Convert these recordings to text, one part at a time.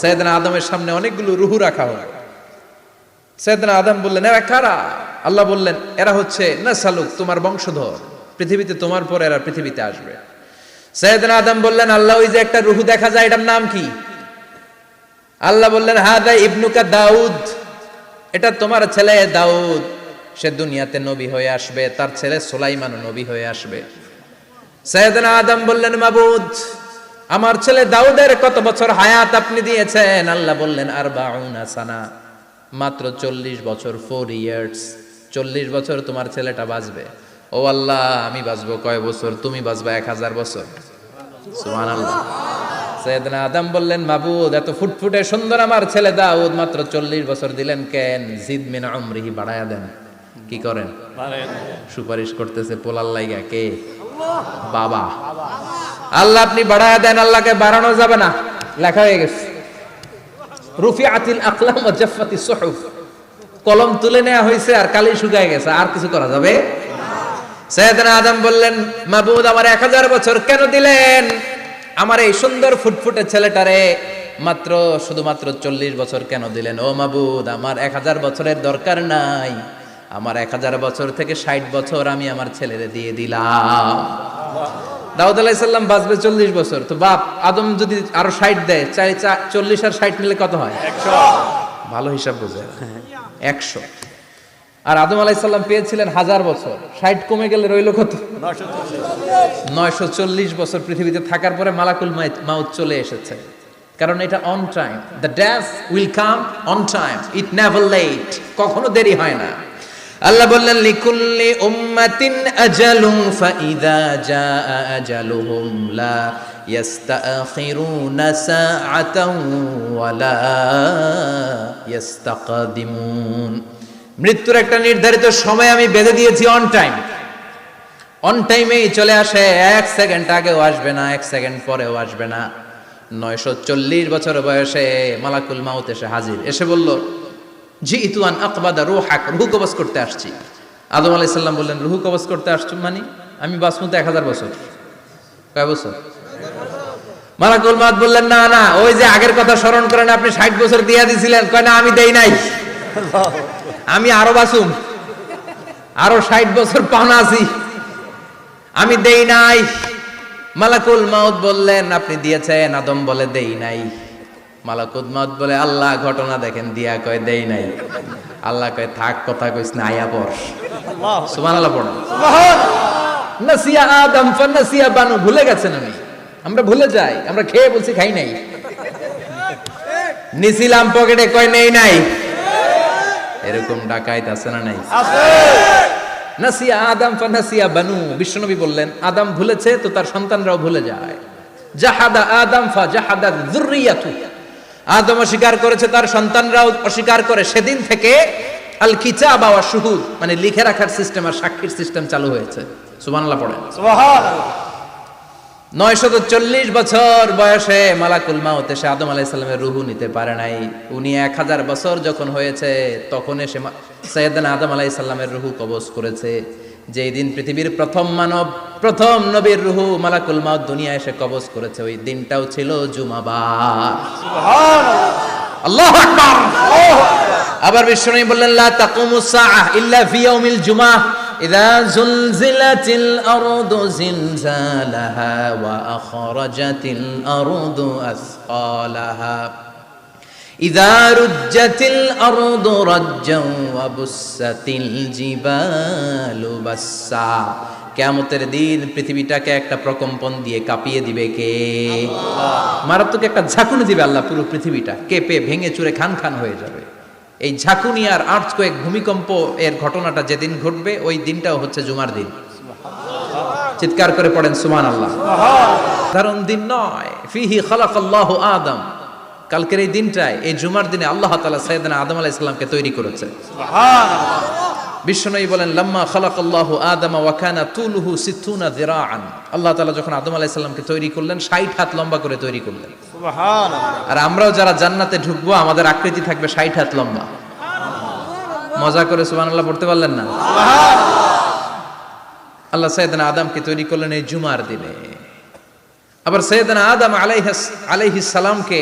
সাইয়েদনা আদমের সামনে অনেকগুলো রুহু রাখা হলো। সাইয়েদনা আদম বললেন, এরা কারা? আল্লাহ বললেন, এরা হচ্ছে নাসালুক, তোমার বংশধর, পৃথিবীতে তোমার পরে এরা পৃথিবীতে আসবে। সাইয়েদনা আদম বললেন, আল্লাহ ওই যে একটা রুহু দেখা যায়, এটার নাম কি? আল্লাহ বললেন, হাদা ইবনুকা দাউদ, এটা তোমার ছেলে দাউদ, সে দুনিয়াতে নবী হয়ে আসবে, তার ছেলে সুলাইমানও নবী হয়ে আসবে। সাইয়েদনা আদম বললেন, মাবুদ, আমার ছেলে দাউদের কত বছর হায়াত আপনি দিয়েছেন? আল্লাহ বললেন, 40 সানা, মাত্র 40 বছর, 4 ইয়ার্স, 40 বছর তোমার ছেলেটা বাঁচবে। ও আল্লাহ, আমি বাঁচবো কয় বছর? তুমি বাঁচবা 1000 বছর। সুবহানাল্লাহ। সাইয়েদনা আদম বললেন, মাবুদ, এত ফুটফুটে সুন্দর আমার ছেলে দাউদ, মাত্র 40 বছর দিলেন কেন? জিদ মিন উমরিহি, বাড়ায়া দেন। কি করেন? সুপারিশ করতেছে পোলার লাইগা কে? বাবা। আল্লাহ আপনি বাড়ায়া দেন। আল্লাহকে বাড়ানো যাবে না, লেখা হয়ে গেছে। রুফিআতিল আকলাম ওয়া জাফফাতিস সুহুফ, কলম তুলে নেওয়া হয়েছে আর কালি শুকায় গেছে, আর কিছু করা যাবে? সাইয়েদনা আদম বললেন, মাবুদ, আমার 1000 বছর কেন দিলেন? আমার এই সুন্দর ফুটফুটে ছেলেটারে মাত্র শুধুমাত্র 40 বছর কেন দিলেন? ও মাবুদ, আমার 1000 বছরের দরকার নাই, আমার 1000 বছর থেকে 60 বছর আমি আমার ছেলেরে দিয়ে দিলাম। দাউদ আলাইহিস সালাম বাঁচবে 40 বছর, তো বাপ আদম যদি আরো 60 দেয়, 40 আর 60 মিলে কত হয়? 100। ভালো হিসাব বুঝে, 100। আর আদম আলাইহিস সালাম পেয়েছিলেন 1000 বছর, 60 কমে গেলে রইল কত? 940 বছর পৃথিবীতে থাকার পরে মালাকুল মাউত চলে এসেছে। কারণ এটা on time, the death will come on time, it never late, কখনো দেরি হয় না। আল্লাহ বললেন, লিকুল্লি উম্মাতিন আজালুন ফাইদা জাআ আজালুহুম লা ইস্তাখিরুনা সাআতান ওয়া লা ইস্তাকদিমুন। মৃত্যুর একটা নির্ধারিত সময় আমি বেঁধে দিয়েছি, অন টাইম, অন টাইমেই চলে আসে, 1 সেকেন্ড আগেও আসবে না, 1 সেকেন্ড পরেও আসবে না। 940 বছর বয়সে মালাকুল মাউত এসে হাজির, এসে বলল, জিইতু আন আকবাদা রূহাক, রূহ কবজ করতে আসছি। আদম আলাইহিস সালাম বললেন, রূহ কবজ করতে আসছো মানে? আমি বাঁচবো তো 1000 বছর। কয় বছর? মালাকুল মাউত বললেন, না না, ওই যে আগের কথা স্মরণ করেন, আপনি 60 বছর দিয়া দিছিলেন। কয় না, আমি দেই নাই, আমি আরো বাঁচুম, আরো 60 বছর পাওনা আছি, আমি দেই নাই। মালাকুল মাউত বললেন, আপনি দিয়েছেন। আদম বলে, দেই নাই। মালাকুল মাউত বলে, আল্লাহ ঘটনা দেখেন, দিয়া কয় দেই নাই। আল্লাহ কয়, থাক, কথা কইস না, আয়া পড়। সুবহানাল্লাহ পড়ো। নাসিয়া আদম ফানাসিয়া বানু, ভুলে গেছেন। আমরা ভুলে যাই, আমরা খেয়ে বলছি খাই নাই, নিছিলাম পকেটে, কয় নেই নাই। এরকম ডাকাইত আছে না নাই? আছে। নাসিয়া আদম ফানাসিয়া বানু, বিশ্বনবী বললেন, আদম ভুলেছে তো তার সন্তানরাও ভুলে যায়। জাহাদা আদম ফাজাহাদা যুররিয়াতু, আদম অস্বীকার করেছে, তার সন্তানরাও অস্বীকার করে। সেদিন থেকে আল কিতাবা ওয়া শুহুদ, মানে লিখে রাখার সিস্টেম আর সাক্ষীর সিস্টেম চালু হয়েছে। সুবহানাল্লাহ পড়েন। সুবহানাল্লাহ। 940 বছর বয়সে মালাকুল মাউত এসে আদম আলাইহিস সালামের রূহ নিতে পারে নাই। উনি 1000 বছর যখন হয়েছে তখন এসে সাইয়েদনা আদম আলাইহিস সালামের রূহ কবজ করেছে। যেই দিন পৃথিবীর প্রথম মানব, প্রথম নবীর রূহ মালাকুল মাউত দুনিয়ায় এসে কবজ করেছে, ওই দিনটাও ছিল জুমাবার। সুবহানাল্লাহ, আল্লাহু আকবার। আবার বিশ্বনবী বললেন, লা তাকুমুস সাআহ ইল্লা ফি ইয়াউমিল জুমআহ ইযা যুলজিলাতিল আরদু জিলজালাহা ওয়া আখরাজাতিল আরদু আসকালাহা ইযা রুজ্জাতিল আরদু রাজ্জান ওয়া বুসাতিল জিবালু বাসসা। কিয়ামতের দিন পৃথিবীটাকে একটা প্রকম্পন দিয়ে কাঁপিয়ে দিবে কে? আল্লাহ। মারাত্মক একটা ঝাঁকুনি দিবে আল্লাহ, পুরো পৃথিবীটা কেঁপে ভেঙে চুরে খান খান হয়ে যাবে। এই ঝাঁকুনি আর আর্থকোয়েক, ভূমিকম্প এর ঘটনাটা যেদিন ঘটবে ওই দিনটাও হচ্ছে জুমার দিন। চিৎকার করে পড়েন সুবহানাল্লাহ। সাধারণ দিন নয়, ফিহি খালাকাল্লাহু আদম। কালকের এই দিনটায়, এই জুমার দিনে আল্লাহ তাআলা সাইয়েদনা আদম আলাইহিস সালামকে তৈরি করেছে। সুবহানাল্লাহ। বিশ্বনবী বলেন, লাম্মা খালাকাল্লাহু আদম ওয়া কানা তুলুহু 60 যিরাআন। আল্লাহ তাআলা যখন আদম আলাইহিস সালামকে তৈরি করলেন 60 হাত লম্বা করে তৈরি করলেন। সুবহানাল্লাহ। আর আমরাও যারা জান্নাতে ঢুকবো আমাদের আকৃতি থাকবে 60 হাত লম্বা। মজা করে সুবহানাল্লাহ পড়তে পারলেন না? সুবহানাল্লাহ। আল্লাহ সাইয়েদনা আদমকে তৈরি করলেন এই জুমার দিনে। আবার সাইয়েদনা আদম আলাইহিস সালামকে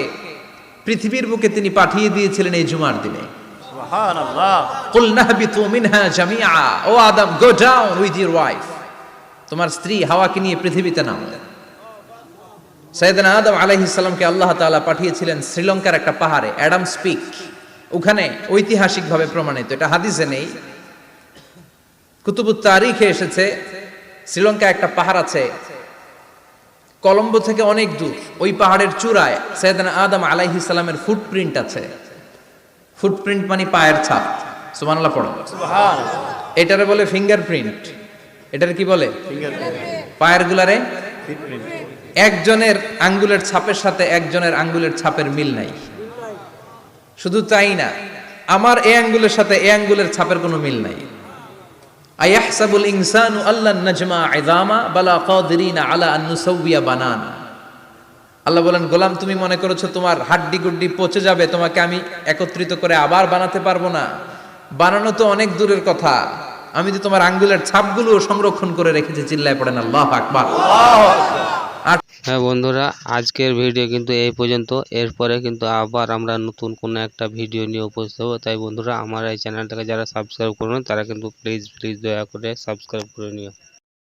পৃথিবীর বুকে তিনি পাঠিয়ে দিয়েছিলেন এই জুমার দিনে। সুবহানাল্লাহ। কুল নাহবিতু মিনহা জামিআ, ও Adam go down with your wife, তোমার স্ত্রী হাওয়াকে নিয়ে পৃথিবীতে নামো। সাইয়েদনা আদম আলাইহিস সালামকে আল্লাহ তাআলা পাঠিয়েছিলেন শ্রীলঙ্কার একটা পাহাড়ে, অ্যাডামস পিক। ওখানে ঐতিহাসিকভাবে প্রমাণিত, এটা হাদিসে নেই, কুতুবুত তারিখে এসেছে। শ্রীলঙ্কা একটা পাহাড় আছে, কলম্বো থেকে অনেক দূর। ওই পাহাড়ের চূড়ায় সাইয়েদনা আদম আলাইহিস সালামের ফুটপ্রিন্ট আছে। ফুটপ্রিন্ট মানে পায়ের ছাপ। সুবহানাল্লাহ পড়ো। সুবহানাল্লাহ। এটারে বলে ফিঙ্গারপ্রিন্ট। এটার কি বলে? ফিঙ্গারপ্রিন্ট। পায়ের গুলারে ফিটপ্রিন্ট। একজনের আঙ্গুলের ছাপের সাথে একজনের আঙ্গুলের ছাপের মিল নাই। শুধু তাই না, আমার এই আঙ্গুলের সাথে এই আঙ্গুলের ছাপের কোনো মিল নাই। আয়াহসাবুল ইনসানু আল্লান নাজমা ইযামা বালা কাদিরিনা আলা আন নুসাউবিয়া বানানা। আল্লাহ বলেন, গোলাম তুমি মনে করেছো তোমার হাড্ডি গুড্ডি পচে যাবে, তোমাকে আমি একত্রিত করে আবার বানাতে পারবো না? বানানো তো অনেক দূরের কথা, আমি তো তোমার আঙ্গুলের ছাপগুলো সংরক্ষণ করে রেখেছি। চিল্লায় পড়েন আল্লাহু আকবার। হ্যাঁ বন্ধুরা, আজকের ভিডিও কিন্তু এই পর্যন্ত। এরপরে কিন্তু আবার আমরা নতুন কোনো একটা ভিডিও নিয়ে উপস্থিত হবো। তাই বন্ধুরা, আমার এই চ্যানেলটাকে যারা সাবস্ক্রাইব করবেন তারা কিন্তু প্লিজ দয়া করে সাবস্ক্রাইব করে নিও।